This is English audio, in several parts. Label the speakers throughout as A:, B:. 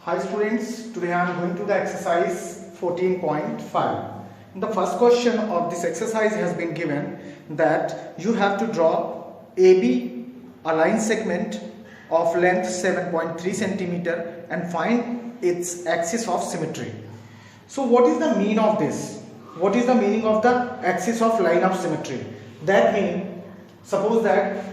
A: Hi students, today I am going to the exercise 14.5. In the first question of this exercise has been given that you have to draw AB, a line segment of length 7.3 centimeter and find its axis of symmetry. So what is the meaning of this? What is the meaning of the axis of line of symmetry? That means, suppose that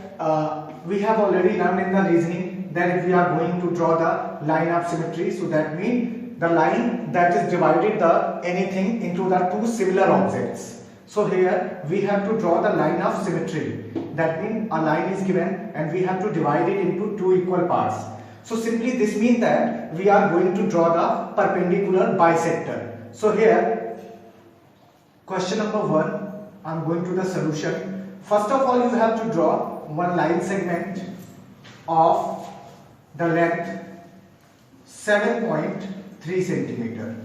A: we have already learned in the reasoning that if we are going to draw the line of symmetry, so that means the line that is divided the anything into the two similar objects. So here we have to draw the line of symmetry. That means a line is given and we have to divide it into two equal parts. So simply this means that we are going to draw the perpendicular bisector. So here question number 1, I am going to the solution. First of all, you have to draw one line segment of the length 7.3 centimeter.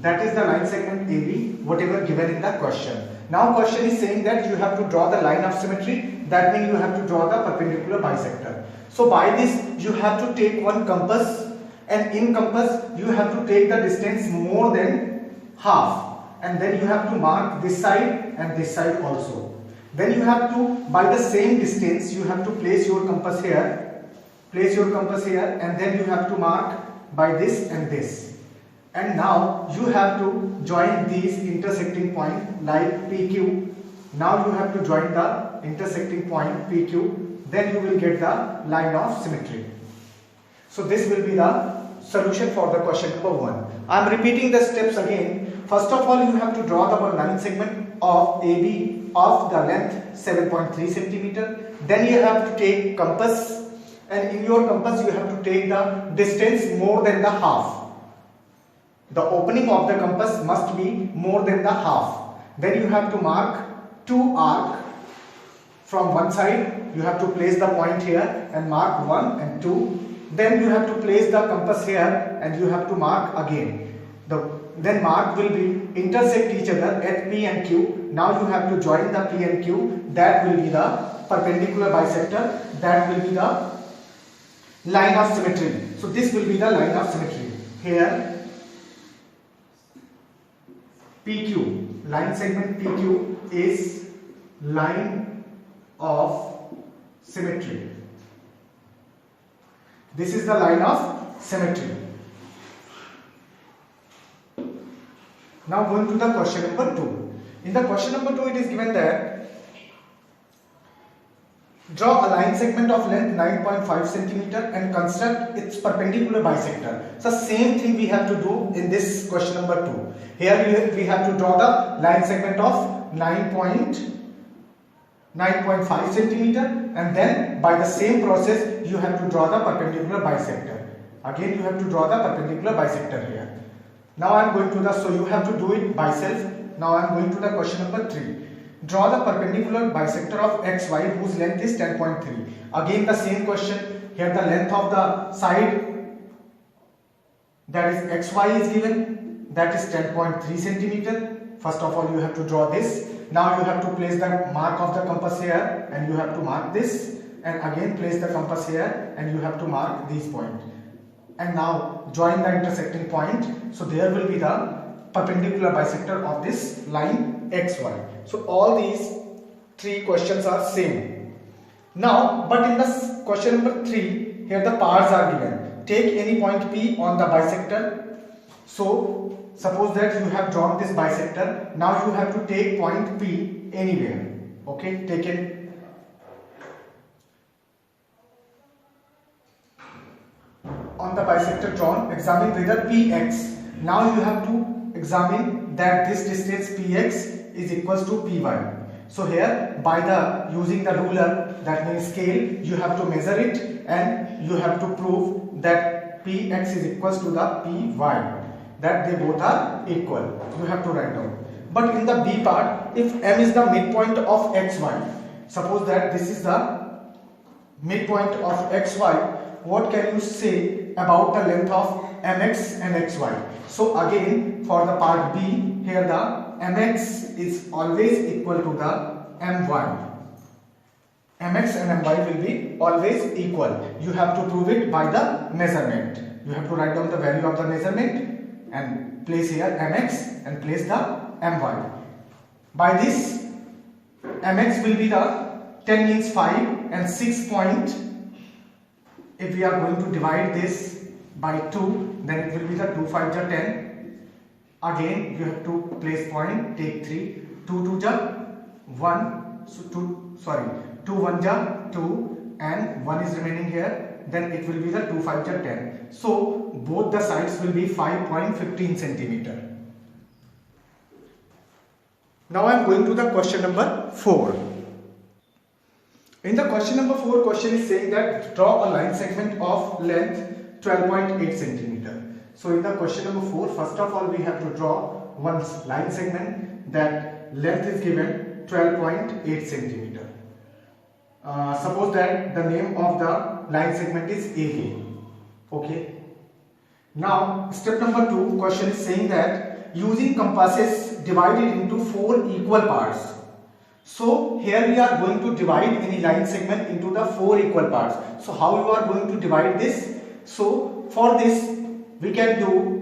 A: That is the line segment AB, whatever given in the question. Now question is saying that you have to draw the line of symmetry. That means you have to draw the perpendicular bisector. So by this you have to take one compass, and in compass you have to take the distance more than half, and then you have to mark this side and this side also. Then you have to, by the same distance, you have to place your compass here. Place your compass here, and then you have to mark by this and this. And now you have to join these intersecting point like PQ. Now you have to join the intersecting point PQ. Then you will get the line of symmetry. So this will be the solution for the question number 1. I am repeating the steps again. First of all, you have to draw the one line segment of AB of the length 7.3 centimeter. Then you have to take compass, and in your compass you have to take the distance more than the half. The opening of the compass must be more than the half. Then you have to mark two arcs from one side. You have to place the point here and mark 1 and 2. Then you have to place the compass here and you have to mark again. Then mark will be intersect each other at P and Q. Now you have to join the P and Q. That will be the perpendicular bisector. That will be the line of symmetry. So this will be the line of symmetry. Here PQ, line segment PQ is line of symmetry. This is the line of symmetry. Now going to the question number 2. In the question number 2 it is given that draw a line segment of length 9.5 centimeter and construct its perpendicular bisector. So same thing we have to do in this question number 2. Here we have to draw the line segment of 9.5 centimeter, and then by the same process you have to draw the perpendicular bisector. Again you have to draw the perpendicular bisector here. Now I am going to the, so you have to do it by self. Now I am going to the question number 3. Draw the perpendicular bisector of XY whose length is 10.3. Again the same question. Here the length of the side, that is XY, is given. That is 10.3 centimeter. First of all you have to draw this. Now you have to place the mark of the compass here and you have to mark this, and again place the compass here and you have to mark these points. And now join the intersecting point. So there will be the perpendicular bisector of this line XY. So all these 3 questions are same. Now, but in the question number 3, here the parts are given. Take any point P on the bisector. So suppose that you have drawn this bisector. Now you have to take point P anywhere. Okay, take it. On the bisector drawn, examine whether Px. Now you have to examine that this distance Px is equals to Py. So here by the using the ruler, that means scale, you have to measure it and you have to prove that Px is equals to the Py, that they both are equal. You have to write down. But in the B part, if M is the midpoint of xy, suppose that this is the midpoint of xy, what can you say about the length of mx and xy? So again for the part B, here the mx is always equal to the my. mx and my will be always equal. You have to prove it by the measurement. You have to write down the value of the measurement and place here mx and place the my. By this, mx will be the 10 means 5 and 6 point. If we are going to divide this by 2, then it will be the 2 5 ja 10. Again, you have to place point, take 3, 2 2 ja 1, so 2 1 ja 2 and 1 is remaining here, then it will be the 2 5 ja 10. So both the sides will be 5.15 centimeter. Now I am going to the question number 4. In the question number 4, question is saying that draw a line segment of length 12.8 centimeter. So in the question number 4, first of all we have to draw one line segment that length is given 12.8 centimeter. Suppose that the name of the line segment is AB. Okay. Now step number 2, question is saying that using compasses divided into 4 equal parts. So here we are going to divide any line segment into the 4 equal parts. So how you are going to divide this? So for this we can do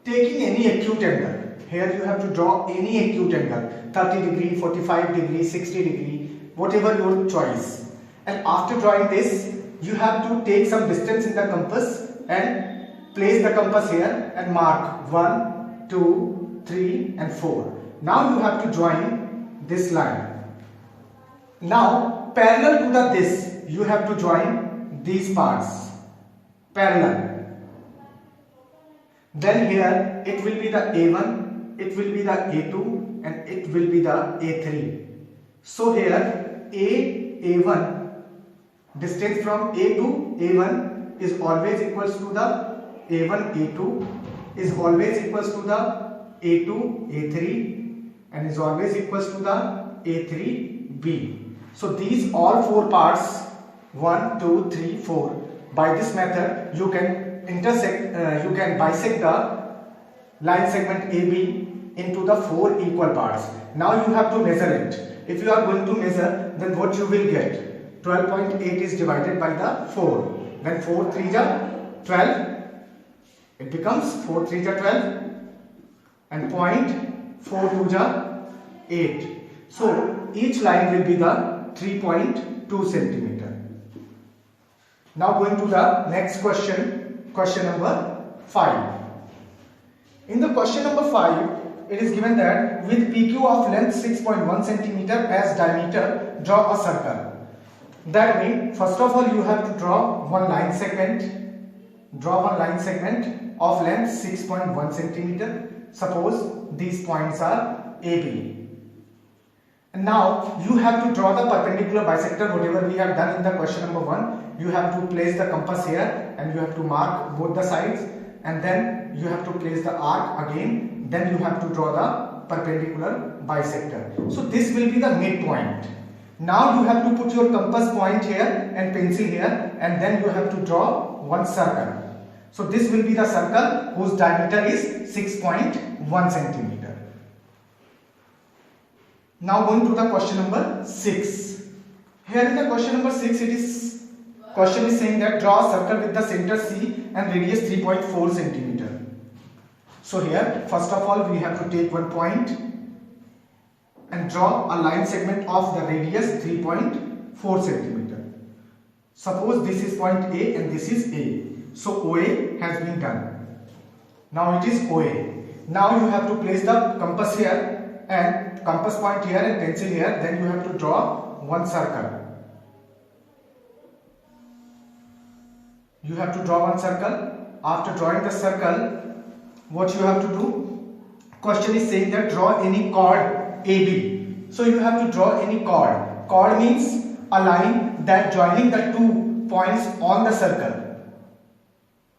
A: taking any acute angle. Here you have to draw any acute angle, 30 degree, 45 degree, 60 degree, whatever your choice. And after drawing this, you have to take some distance in the compass and place the compass here and mark 1, 2, 3 and 4. Now you have to join this line. Now parallel to this, you have to join these parts, parallel. Then here it will be the A1, it will be the A2 and it will be the A3. So here A1, distance from A to A1 is always equals to the A1 A2 is always equals to the A2 A3 and is always equals to the A3 B. So these all 4 parts 1, 2, 3, 4. By this method you can you can bisect the line segment AB into the 4 equal parts. Now you have to measure it. If you are going to measure, then what you will get? 12.8 is divided by the 4. When 4 3 ja 12, it becomes 4 3 ja 12 and 0.4 2 ja 8. So each line will be the 3.2 centimeter. Now going to the next question. Question number 5. In the question number 5, it is given that with PQ of length 6.1 centimeter as diameter, draw a circle. That means first of all you have to draw one line segment. Draw one line segment of length 6.1 centimeter. Suppose these points are AB. And now you have to draw the perpendicular bisector, whatever we have done in the question number 1. You have to place the compass here and you have to mark both the sides, and then you have to place the arc again, then you have to draw the perpendicular bisector. So this will be the midpoint. Now you have to put your compass point here and pencil here, and then you have to draw one circle. So this will be the circle whose diameter is 6.1 centimeter. Now going to the question number 6. Here in the question number 6, question is saying that draw a circle with the center C and radius 3.4 centimeter. So here first of all we have to take one point and draw a line segment of the radius 3.4 centimeter. Suppose this is point A and this is A. So OA has been done. Now it is OA. Now you have to place the compass here and compass point here and pencil here. Then you have to draw one circle. You have to draw one circle. After drawing the circle, what you have to do? Question is saying that draw any chord AB. So you have to draw any chord. Chord means a line that joining the 2 points on the circle.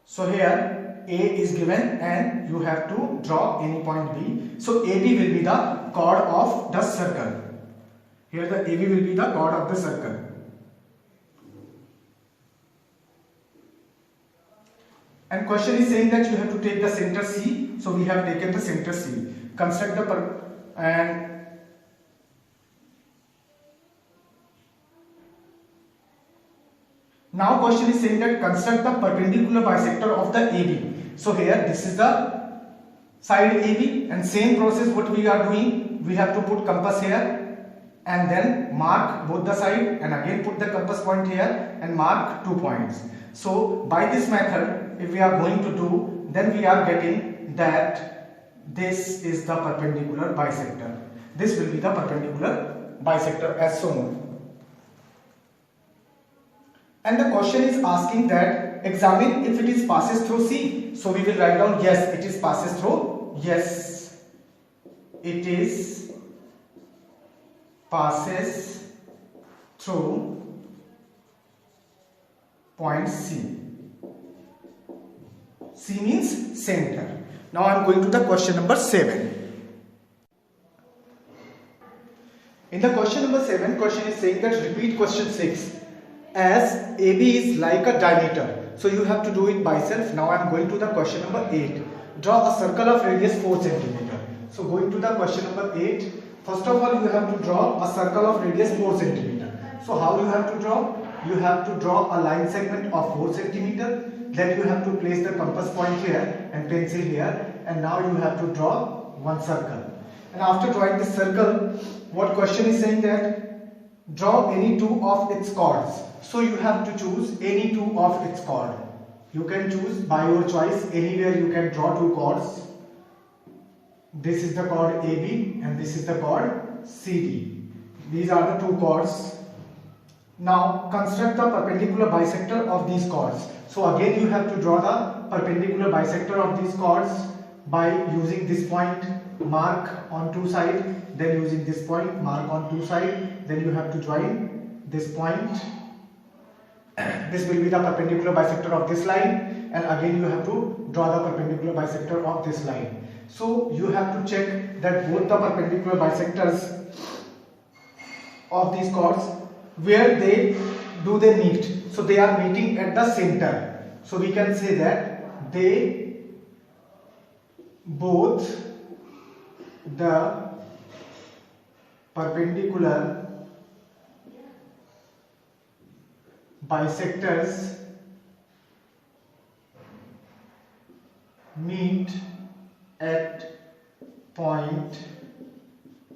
A: So here A is given and you have to draw any point B. So AB will be the chord of the circle. Here the AB will be the chord of the circle. And question is saying that you have to take the center C. So we have taken the center C. Construct the and now question is saying that construct the perpendicular bisector of the AB. So here this is the side AB, and same process what we are doing, we have to put compass here and then mark both the side, and again put the compass point here and mark 2 points. So by this method, if we are going to do, then we are getting that this is the perpendicular bisector. This will be the perpendicular bisector as shown. And the question is asking that examine if it is passes through C. So we will write down yes, it is passes through. Yes, it is passes through point C. C means center. Now I am going to the question number 7. In the question number 7, question is saying that repeat question 6. As AB is like a diameter, so you have to do it by self. Now I am going to the question number 8. Draw a circle of radius 4 cm. So going to the question number 8. First of all, you have to draw a circle of radius 4 cm. So how you have to draw? You have to draw a line segment of 4 cm. Then you have to place the compass point here and pencil here, and now you have to draw one circle. And after drawing this circle, what question is saying that draw any two of its chords. So you have to choose any two of its chord. You can choose by your choice, anywhere you can draw two chords. This is the chord AB and this is the chord CD. These are the two chords. Now construct the perpendicular bisector of these chords. So again you have to draw the perpendicular bisector of these chords by using this point, mark on two sides, then using this point, mark on two sides, then you have to join this point. This will be the perpendicular bisector of this line, and again you have to draw the perpendicular bisector of this line. So you have to check that both the perpendicular bisectors of these chords, where they meet. So they are meeting at the center. So we can say that they both the perpendicular bisectors meet at point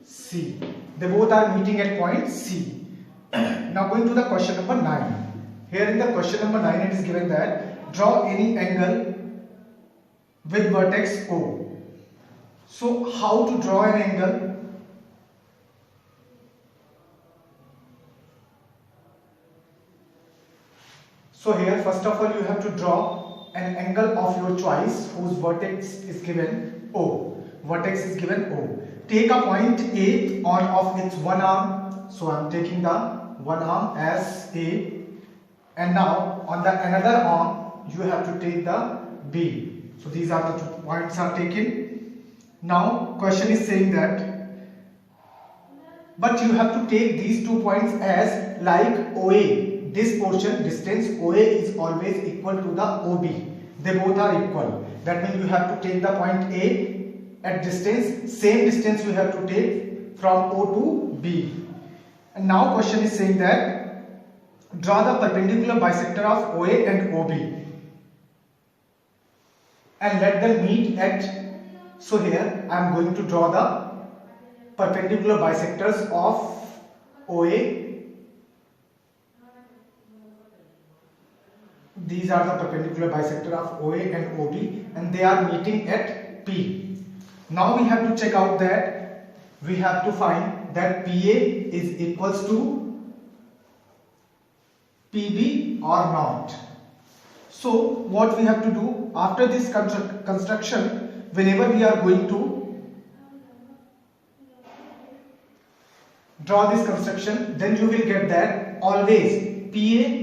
A: C. They both are meeting at point C. Now going to the question number 9. Here in the question number 9 it is given that draw any angle with vertex O. So how to draw an angle? So here first of all you have to draw an angle of your choice whose vertex is given O. Vertex is given O. Take a point A on of its one arm. So I am taking the one arm as A, and now on the another arm you have to take the B. So these are the 2 points are taken. Now question is saying that, but you have to take these 2 points as like OA. This portion distance OA is always equal to the OB. They both are equal. That means you have to take the point A at distance, same distance you have to take from O to B. And now question is saying that draw the perpendicular bisector of OA and OB and let them meet at. So here I am going to draw the perpendicular bisectors of OA. These are the perpendicular bisector of OA and OB, and they are meeting at P. Now we have to check out that we have to find that PA is equals to PB or not. So what we have to do after this construction, whenever we are going to draw this construction, then you will get that always PA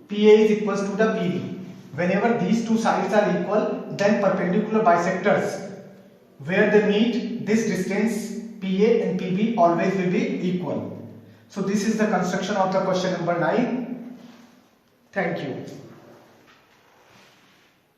A: is equals to the PB. Whenever these two sides are equal, then perpendicular bisectors where they meet, this distance PA and PB always will be equal. So this is the construction of the question number 9. Thank you.